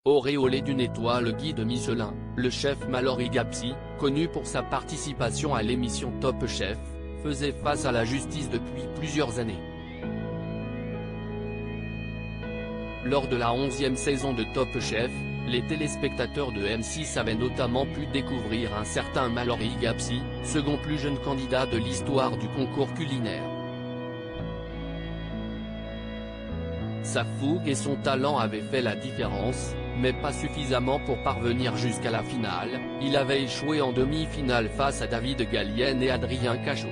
Auréolé d'une étoile guide Michelin, le chef Mallory Gapsi, connu pour sa participation à l'émission Top Chef, faisait face à la justice depuis plusieurs années. Lors de la 11e saison de Top Chef, les téléspectateurs de M6 avaient notamment pu découvrir un certain Mallory Gapsi, second plus jeune candidat de l'histoire du concours culinaire. Sa fougue et son talent avaient fait la différence, mais pas suffisamment pour parvenir jusqu'à la finale. Il avait échoué en demi-finale face à David Gallienne et Adrien Cachot.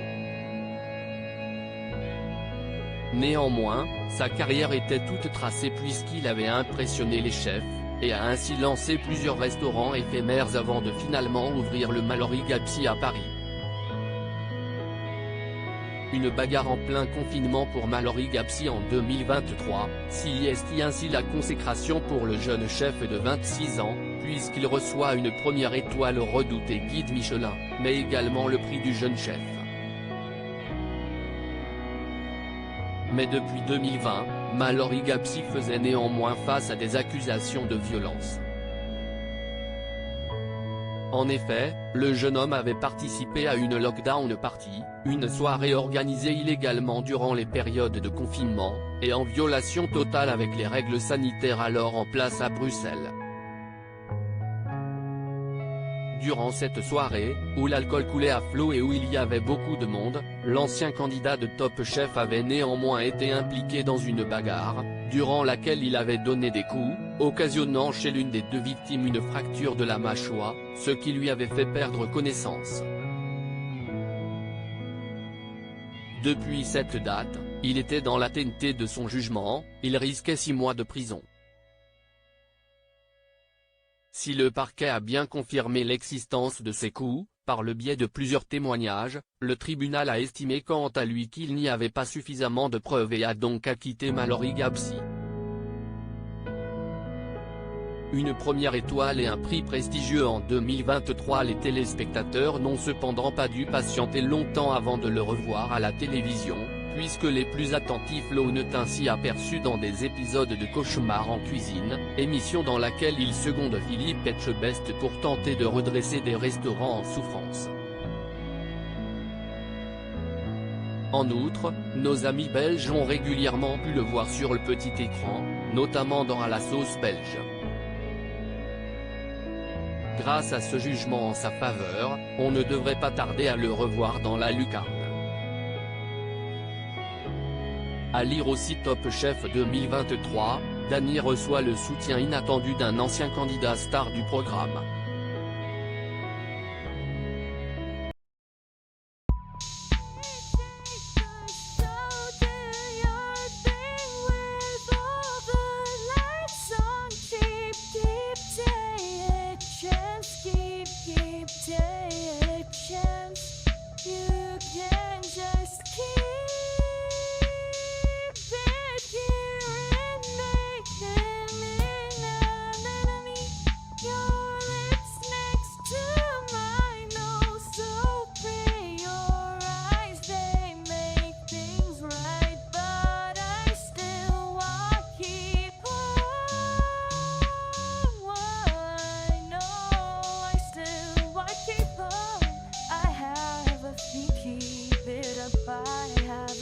Néanmoins, sa carrière était toute tracée puisqu'il avait impressionné les chefs, et a ainsi lancé plusieurs restaurants éphémères avant de finalement ouvrir le Mallory Gapsi à Paris. Une bagarre en plein confinement pour Mallory Gapsi en 2023, signe ainsi la consécration pour le jeune chef de 26 ans, puisqu'il reçoit une première étoile au redouté guide Michelin, mais également le prix du jeune chef. Mais depuis 2020, Mallory Gapsi faisait néanmoins face à des accusations de violence. En effet, le jeune homme avait participé à une lockdown party, une soirée organisée illégalement durant les périodes de confinement, et en violation totale avec les règles sanitaires alors en place à Bruxelles. Durant cette soirée, où l'alcool coulait à flot et où il y avait beaucoup de monde, l'ancien candidat de Top Chef avait néanmoins été impliqué dans une bagarre, durant laquelle il avait donné des coups, occasionnant chez l'une des deux victimes une fracture de la mâchoire, ce qui lui avait fait perdre connaissance. Depuis cette date, il était dans l'attente de son jugement, il risquait 6 mois de prison. Si le parquet a bien confirmé l'existence de ces coups, par le biais de plusieurs témoignages, le tribunal a estimé quant à lui qu'il n'y avait pas suffisamment de preuves et a donc acquitté Mallory Gapsi. Une première étoile et un prix prestigieux en 2023. Les téléspectateurs n'ont cependant pas dû patienter longtemps avant de le revoir à la télévision, puisque les plus attentifs l'ont ainsi aperçu dans des épisodes de Cauchemar en cuisine, émission dans laquelle il seconde Philippe Etchebest pour tenter de redresser des restaurants en souffrance. En outre, nos amis belges ont régulièrement pu le voir sur le petit écran, notamment dans À la sauce belge. Grâce à ce jugement en sa faveur, on ne devrait pas tarder à le revoir dans la lucarne. À lire aussi Top Chef 2023, Dany reçoit le soutien inattendu d'un ancien candidat star du programme. Keep it up, I have